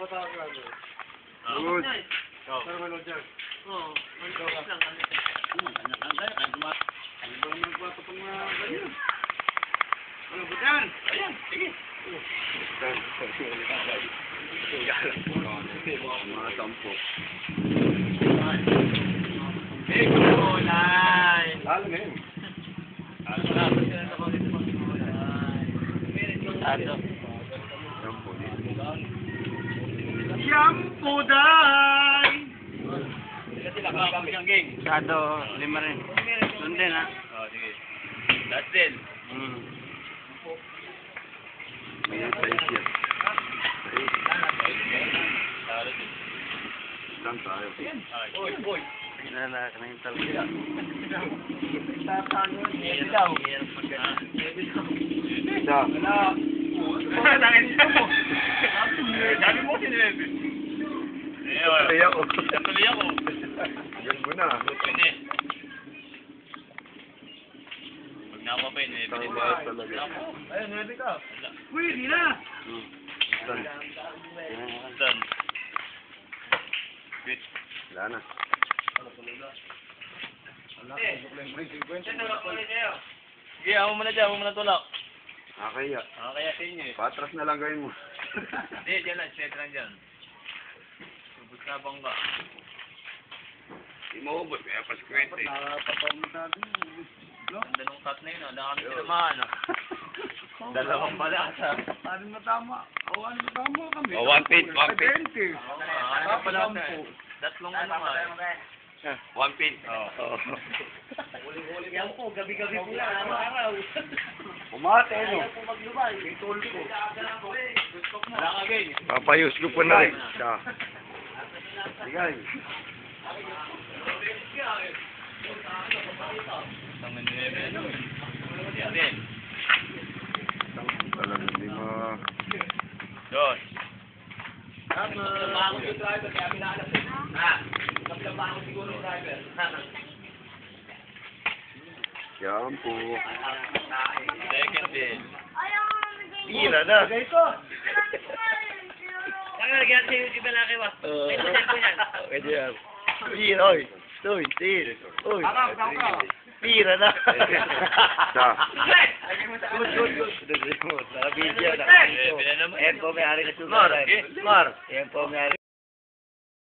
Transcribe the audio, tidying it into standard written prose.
Good. Pero may load dyan. Oo. Ang bilis lang. Ano ba dyan? Ayan, sige. Mga sampo. Big kulay. Lalo na yun. Ano? Sampo. Shampoo day! Sado, 5 rin. Doon din, ha? Oh, sige. That's din. May size yan. Saan tayo? Boy. Nalala na yung talaga. Isa. Sabi mo sinilebe. Tuloy ako. Tuloy ako. Yan mo na. Pwede. Pag nakapapay, Isang bahat talaga. ayun, ready ka. Uy, di na. Saan? Done. Wait. Wala na. Sige, ako muna dyan, ako muna tulak. Kaya. Kaya sa inyo eh. Patras na lang gawin mo. Hindi, dyan lang, straight lang dyan. Subot na bang ba? Di mo ubod, kaya paskwete. Ganda nung cut na yun, ang dami sinamahan. Dalawang balasa. Ano matama? Ano matama kami? Oh, 1 feet, 1 feet. 20. Ano pala ito? Tatlong ano nga. 1 feet. Oo. Yan po, gabi-gabi po yan. Araw-araw. Umate, no? Ayaw po maglubay. Wala ka, Gay. Papayos ko po na rin. Siya. Sigay. Ang nilebe. Yan din. Talagang hindi mo... Dos. Kapila yung driver, kaya pinaalas eh. Ha? Kapila siguro yung driver. Yan po. Second din. Tira na. Saka nagyan sa YouTube lalaki ba? May nasend ko yan. Pwede yan. Tira, oy. Uy, tira. Uy. Tira na. Siya. Good. Naka-video na. Pinanaman. Ayan po, may-ari na sugar. Mar, Mar. Ayan po, may-ari.